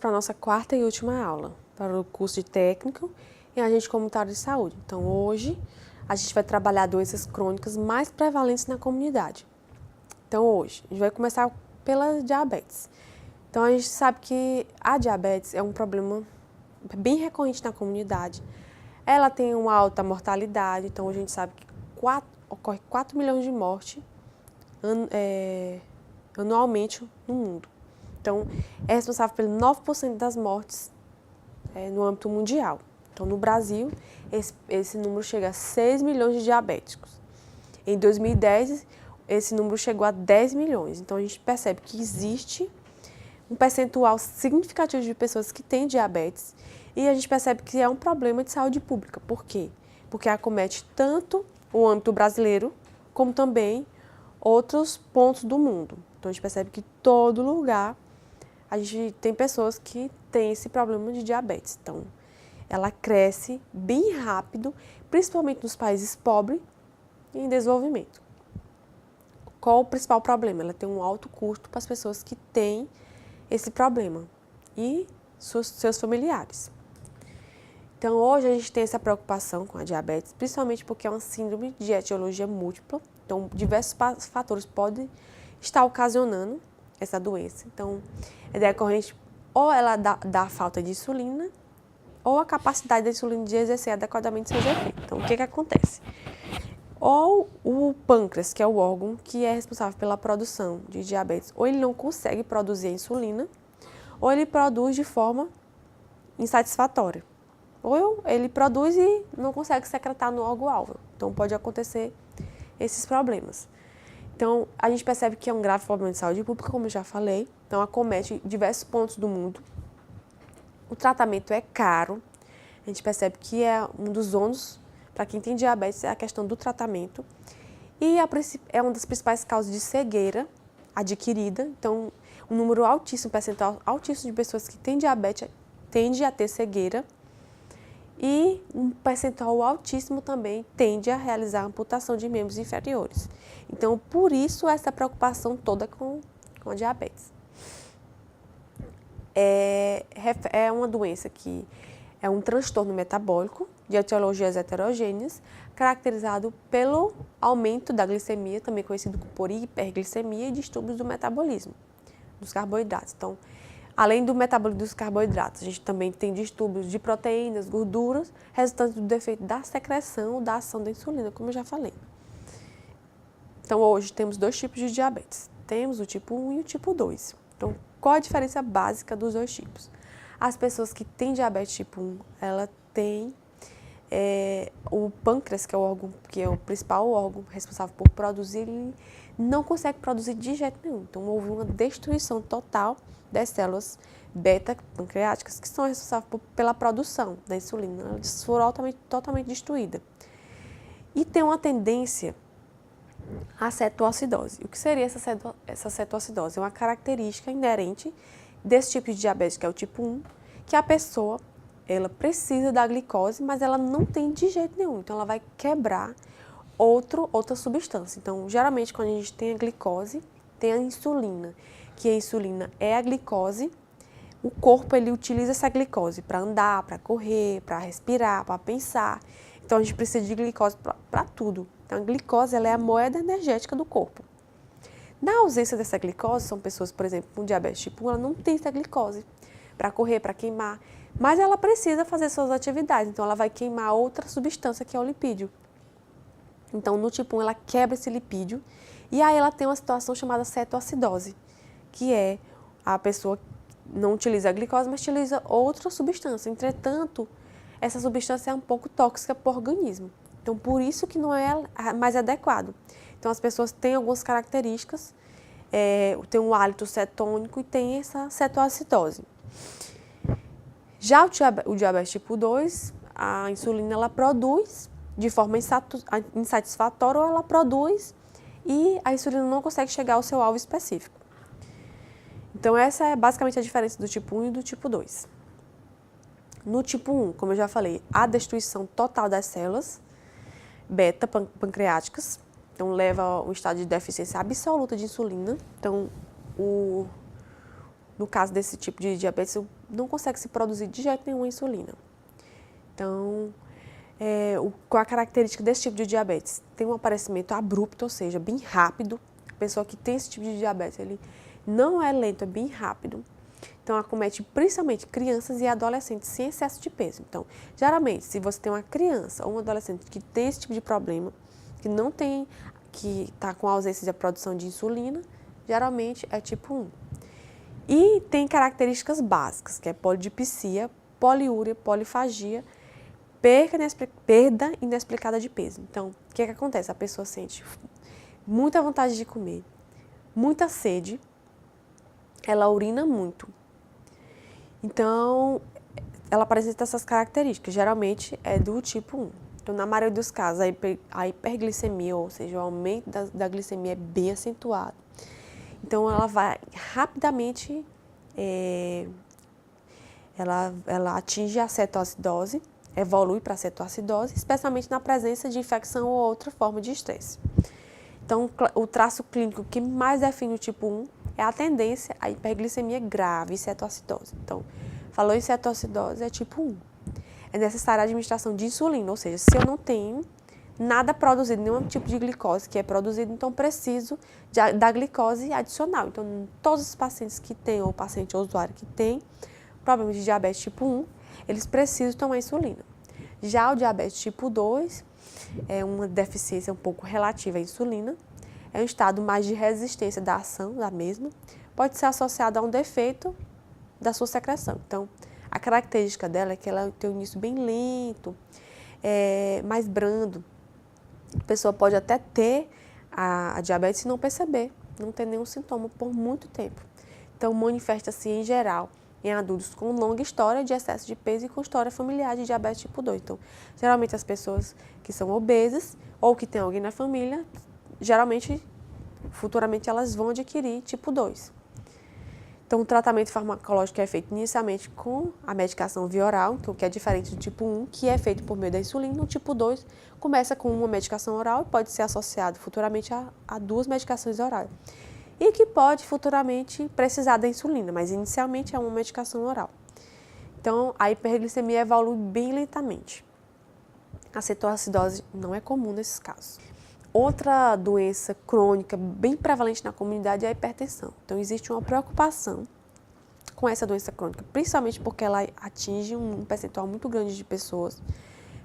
para a nossa quarta e última aula, para o curso de técnico em agente comunitário de saúde. Então, hoje, a gente vai trabalhar doenças crônicas mais prevalentes na comunidade. Então, hoje, a gente vai começar pela diabetes. Então, a gente sabe que a diabetes é um problema bem recorrente na comunidade. Ela tem uma alta mortalidade, então a gente sabe que ocorre 4 milhões de mortes anualmente no mundo. Então, é responsável por 9% das mortes no âmbito mundial. Então, no Brasil, esse número chega a 6 milhões de diabéticos. Em 2010, esse número chegou a 10 milhões. Então, a gente percebe que existe um percentual significativo de pessoas que têm diabetes e a gente percebe que é um problema de saúde pública. Por quê? Porque acomete tanto o âmbito brasileiro, como também outros pontos do mundo. Então, a gente percebe que todo lugar a gente tem pessoas que têm esse problema de diabetes. Então, ela cresce bem rápido, principalmente nos países pobres e em desenvolvimento. Qual o principal problema? Ela tem um alto custo para as pessoas que têm esse problema e seus familiares. Então, hoje a gente tem essa preocupação com a diabetes, principalmente porque é uma síndrome de etiologia múltipla. Então, diversos fatores podem estar ocasionando essa doença. Então, é decorrente ou ela da falta de insulina ou a capacidade da insulina de exercer adequadamente seus efeitos. Então, o que acontece? Ou o pâncreas, que é o órgão que é responsável pela produção de diabetes, ou ele não consegue produzir a insulina, ou ele produz de forma insatisfatória. Ou ele produz e não consegue secretar no órgão-alvo. Então, pode acontecer esses problemas. Então, a gente percebe que é um grave problema de saúde pública, como eu já falei. Então, acomete diversos pontos do mundo. O tratamento é caro. A gente percebe que é um dos ônus para quem tem diabetes é a questão do tratamento. E é uma das principais causas de cegueira adquirida. Então, um número altíssimo, percentual altíssimo de pessoas que têm diabetes tende a ter cegueira. E um percentual altíssimo também tende a realizar amputação de membros inferiores. Então, por isso, essa preocupação toda com a diabetes. É uma doença que é um transtorno metabólico de etiologias heterogêneas, caracterizado pelo aumento da glicemia, também conhecido por hiperglicemia e distúrbios do metabolismo dos carboidratos. Então, além do metabolismo dos carboidratos, a gente também tem distúrbios de proteínas, gorduras, resultantes do defeito da secreção, da ação da insulina, como eu já falei. Então, hoje temos dois tipos de diabetes. Temos o tipo 1 e o tipo 2. Então, qual a diferença básica dos dois tipos? As pessoas que têm diabetes tipo 1, ela tem o pâncreas, que é o principal órgão responsável por produzir, ele não consegue produzir de jeito nenhum. Então, houve uma destruição total das células beta-pancreáticas, que são responsáveis pela produção da insulina. Elas foram totalmente destruídas. E tem uma tendência à cetoacidose. O que seria essa cetoacidose? É uma característica inerente desse tipo de diabetes, que é o tipo 1, que a pessoa ela precisa da glicose, mas ela não tem de jeito nenhum. Então, ela vai quebrar outra substância. Então, geralmente, quando a gente tem a glicose, tem a insulina, que a insulina é a glicose. O corpo, ele utiliza essa glicose para andar, para correr, para respirar, para pensar. Então, a gente precisa de glicose para tudo. Então, a glicose ela é a moeda energética do corpo. Na ausência dessa glicose, são pessoas, por exemplo, com diabetes tipo 1, ela não tem essa glicose para correr, para queimar, mas ela precisa fazer suas atividades, então ela vai queimar outra substância que é o lipídio. Então, no tipo 1, ela quebra esse lipídio e aí ela tem uma situação chamada cetoacidose, que é a pessoa não utiliza a glicose, mas utiliza outra substância. Entretanto, essa substância é um pouco tóxica para o organismo. Então, por isso que não é mais adequado. Então, as pessoas têm algumas características, tem um hálito cetônico e tem essa cetoacidose. Já o diabetes tipo 2, a insulina ela produz de forma insatisfatória ou ela produz e a insulina não consegue chegar ao seu alvo específico. Então, essa é basicamente a diferença do tipo 1 e do tipo 2. No tipo 1, como eu já falei, a destruição total das células beta-pancreáticas, então leva a um estado de deficiência absoluta de insulina. Então, no caso desse tipo de diabetes, não consegue se produzir de jeito nenhum a insulina. Então, qual a característica desse tipo de diabetes? Tem um aparecimento abrupto, ou seja, bem rápido. A pessoa que tem esse tipo de diabetes, ele não é lento, é bem rápido. Então, acomete principalmente crianças e adolescentes sem excesso de peso. Então, geralmente, se você tem uma criança ou um adolescente que tem esse tipo de problema, que está com ausência de produção de insulina, geralmente é tipo 1. E tem características básicas, que é polidipsia, poliúria, polifagia, perda inexplicada de peso. Então, o que acontece? A pessoa sente muita vontade de comer, muita sede, ela urina muito. Então, ela apresenta essas características, geralmente é do tipo 1. Então, na maioria dos casos, a hiperglicemia, ou seja, o aumento da glicemia é bem acentuado. Então, ela vai rapidamente, ela atinge a cetoacidose, evolui para a cetoacidose, especialmente na presença de infecção ou outra forma de estresse. Então, o traço clínico que mais define o tipo 1 é a tendência à hiperglicemia grave e cetoacidose. Então, falou em cetoacidose, é tipo 1. É necessária a administração de insulina, ou seja, se eu não tenho nada produzido, nenhum tipo de glicose que é produzido, então preciso da glicose adicional. Então, todos os pacientes que têm, ou paciente ou usuário que tem problema de diabetes tipo 1, eles precisam tomar insulina. Já o diabetes tipo 2 é uma deficiência um pouco relativa à insulina, é um estado mais de resistência da ação da mesma, pode ser associado a um defeito da sua secreção. Então, a característica dela é que ela tem um início bem lento, mais brando. A pessoa pode até ter a diabetes e não perceber, não ter nenhum sintoma por muito tempo. Então, manifesta-se em geral em adultos com longa história de excesso de peso e com história familiar de diabetes tipo 2. Então, geralmente as pessoas que são obesas ou que têm alguém na família, geralmente, futuramente elas vão adquirir tipo 2. Então, o tratamento farmacológico é feito inicialmente com a medicação via oral, então, que é diferente do tipo 1, que é feito por meio da insulina. O tipo 2 começa com uma medicação oral e pode ser associado futuramente a 2 medicações orais. E que pode futuramente precisar da insulina, mas inicialmente é uma medicação oral. Então, a hiperglicemia evolui bem lentamente. A cetoacidose não é comum nesses casos. Outra doença crônica bem prevalente na comunidade é a hipertensão. Então, existe uma preocupação com essa doença crônica, principalmente porque ela atinge um percentual muito grande de pessoas,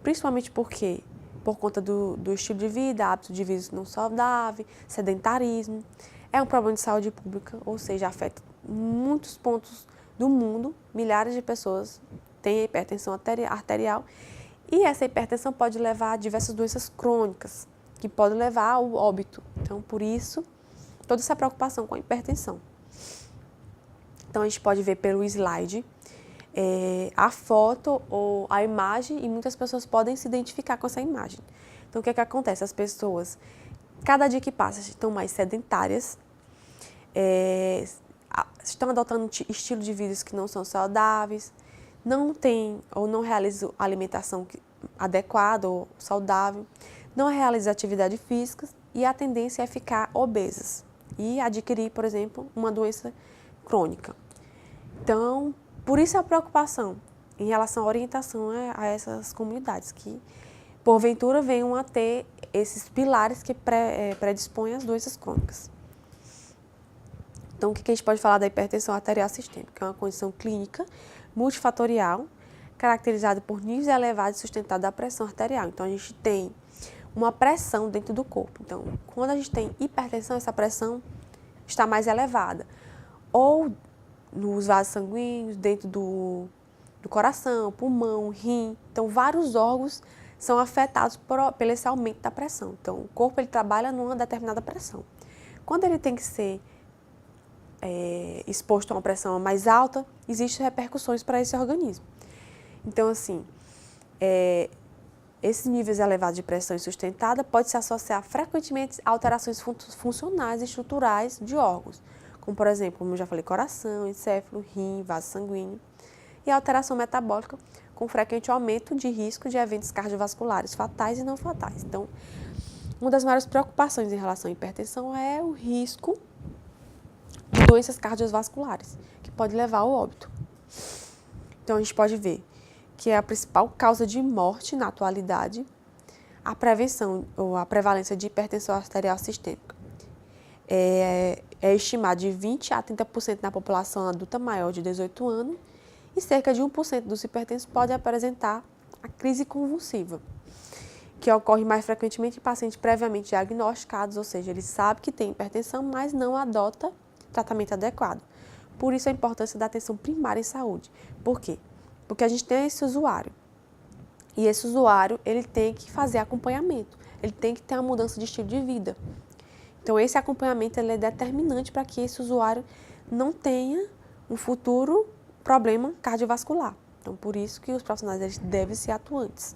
principalmente porque, por conta do estilo de vida, hábito de vida não saudável, sedentarismo. É um problema de saúde pública, ou seja, afeta muitos pontos do mundo, milhares de pessoas têm hipertensão arterial, e essa hipertensão pode levar a diversas doenças crônicas, que podem levar ao óbito. Então, por isso, toda essa preocupação com a hipertensão. Então, a gente pode ver pelo slide a foto ou a imagem e muitas pessoas podem se identificar com essa imagem. Então, o que acontece? As pessoas, cada dia que passa, estão mais sedentárias, estão adotando estilo de vida que não são saudáveis, não têm ou não realizam alimentação adequada ou saudável, não realizam atividade física e a tendência é ficar obesas e adquirir, por exemplo, uma doença crônica. Então, por isso a preocupação em relação à orientação a essas comunidades que, porventura, venham a ter esses pilares que predispõem às doenças crônicas. Então, o que a gente pode falar da hipertensão arterial sistêmica? É uma condição clínica multifatorial, caracterizada por níveis elevados e sustentados da pressão arterial. Então, a gente tem uma pressão dentro do corpo. Então, quando a gente tem hipertensão, essa pressão está mais elevada. Ou nos vasos sanguíneos, dentro do coração, pulmão, rim. Então, vários órgãos são afetados pelo esse aumento da pressão. Então, o corpo ele trabalha numa determinada pressão. Quando ele tem que ser exposto a uma pressão mais alta, existem repercussões para esse organismo. Então, assim, esses níveis elevados de pressão insustentada pode se associar frequentemente a alterações funcionais e estruturais de órgãos, como, por exemplo, como eu já falei, coração, encéfalo, rim, vaso sanguíneo, e a alteração metabólica com frequente aumento de risco de eventos cardiovasculares fatais e não fatais. Então, uma das maiores preocupações em relação à hipertensão é o risco de doenças cardiovasculares, que pode levar ao óbito. Então, a gente pode ver que é a principal causa de morte na atualidade, a prevenção ou a prevalência de hipertensão arterial sistêmica. É estimado de 20 a 30% na população adulta maior de 18 anos e cerca de 1% dos hipertensos podem apresentar a crise convulsiva, que ocorre mais frequentemente em pacientes previamente diagnosticados, ou seja, ele sabe que tem hipertensão, mas não adota tratamento adequado. Por isso a importância da atenção primária em saúde. Por quê? Porque a gente tem esse usuário. E esse usuário, ele tem que fazer acompanhamento. Ele tem que ter uma mudança de estilo de vida. Então, esse acompanhamento ele é determinante para que esse usuário não tenha um futuro problema cardiovascular. Então, por isso que os profissionais eles devem ser atuantes.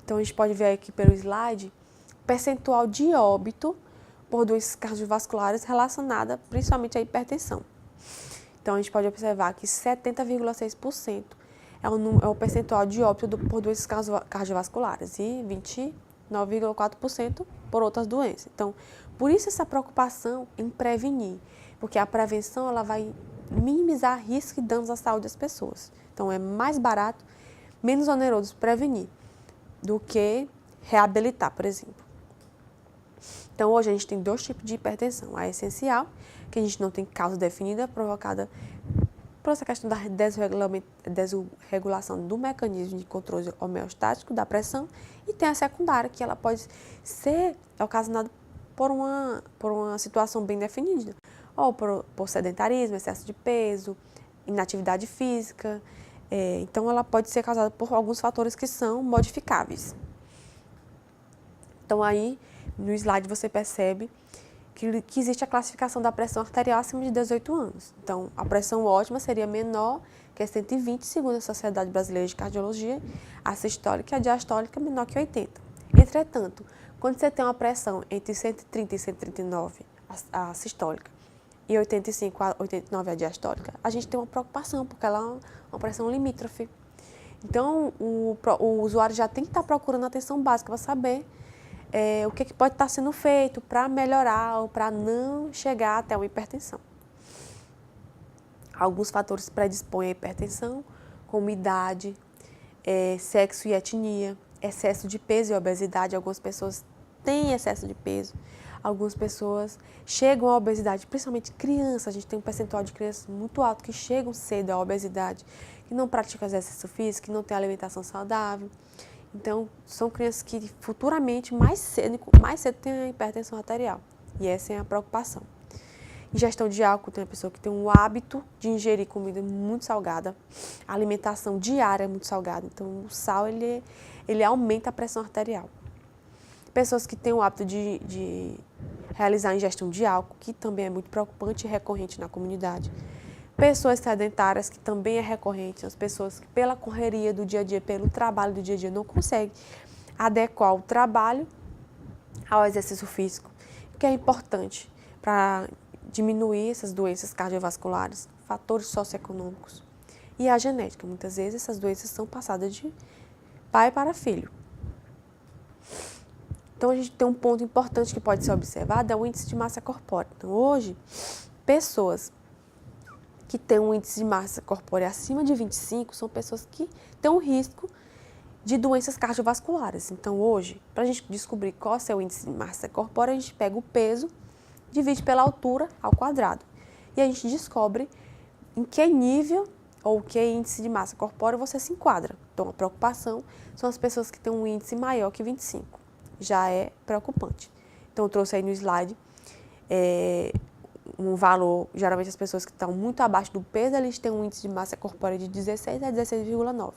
Então, a gente pode ver aqui pelo slide o percentual de óbito por doenças cardiovasculares relacionada principalmente à hipertensão. Então, a gente pode observar que 70,6% é o percentual de óbito por doenças cardiovasculares e 29,4% por outras doenças. Então, por isso essa preocupação em prevenir, porque a prevenção ela vai minimizar riscos e danos à saúde das pessoas. Então, é mais barato, menos oneroso prevenir do que reabilitar, por exemplo. Então, hoje a gente tem dois tipos de hipertensão. A essencial, que a gente não tem causa definida, provocada por essa questão da desregulação do mecanismo de controle homeostático da pressão, e tem a secundária, que ela pode ser ocasionada por uma situação bem definida, ou por sedentarismo, excesso de peso, inatividade física. Então, ela pode ser causada por alguns fatores que são modificáveis. Então, aí, no slide você percebe que existe a classificação da pressão arterial acima de 18 anos. Então, a pressão ótima seria menor que é 120, segundo a Sociedade Brasileira de Cardiologia, a sistólica e a diastólica menor que 80. Entretanto, quando você tem uma pressão entre 130 e 139, a sistólica, e 85 a 89 a diastólica, a gente tem uma preocupação, porque ela é uma pressão limítrofe. Então, o usuário já tem que estar procurando atenção básica para saber o que pode estar sendo feito para melhorar ou para não chegar até uma hipertensão. Alguns fatores predispõem à hipertensão, como idade, sexo e etnia, excesso de peso e obesidade. Algumas pessoas têm excesso de peso, algumas pessoas chegam à obesidade, principalmente crianças. A gente tem um percentual de crianças muito alto que chegam cedo à obesidade, que não praticam exercício físico, que não têm alimentação saudável. Então, são crianças que futuramente, mais cedo têm a hipertensão arterial. E essa é a preocupação. Ingestão de álcool, tem uma pessoa que tem um hábito de ingerir comida muito salgada. A alimentação diária é muito salgada. Então, o sal, ele aumenta a pressão arterial. Pessoas que têm o hábito de realizar a ingestão de álcool, que também é muito preocupante e recorrente na comunidade. Pessoas sedentárias, que também é recorrente, as pessoas que pela correria do dia a dia, pelo trabalho do dia a dia, não conseguem adequar o trabalho ao exercício físico, que é importante para diminuir essas doenças cardiovasculares, fatores socioeconômicos e a genética. Muitas vezes essas doenças são passadas de pai para filho. Então, a gente tem um ponto importante que pode ser observado, é o índice de massa corpórea. Então, hoje, pessoas que têm um índice de massa corpórea acima de 25 são pessoas que têm um risco de doenças cardiovasculares. Então, hoje, para a gente descobrir qual é o seu índice de massa corpórea, a gente pega o peso, divide pela altura ao quadrado. E a gente descobre em que nível ou que índice de massa corpórea você se enquadra. Então, a preocupação são as pessoas que têm um índice maior que 25. Já é preocupante. Então, eu trouxe aí no slide um valor, geralmente as pessoas que estão muito abaixo do peso, eles têm um índice de massa corpórea de 16 a 16,9.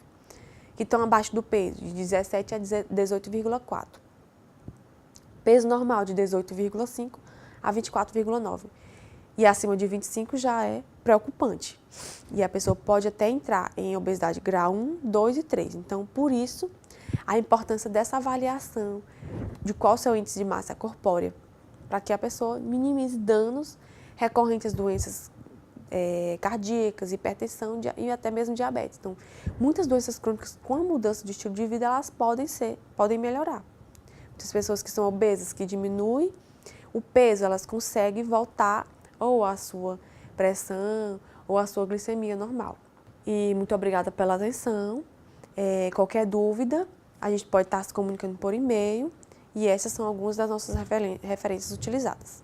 Que estão abaixo do peso, de 17 a 18,4. Peso normal, de 18,5 a 24,9. E acima de 25 já é preocupante. E a pessoa pode até entrar em obesidade grau 1, 2 e 3. Então, por isso, a importância dessa avaliação de qual é o seu índice de massa corpórea, para que a pessoa minimize danos recorrentes às doenças cardíacas, hipertensão e até mesmo diabetes. Então, muitas doenças crônicas, com a mudança de estilo de vida, elas podem melhorar. Muitas pessoas que são obesas, que diminuem o peso, elas conseguem voltar ou à sua pressão ou à sua glicemia normal. E muito obrigada pela atenção. Qualquer dúvida, a gente pode estar se comunicando por e-mail. E essas são algumas das nossas referências utilizadas.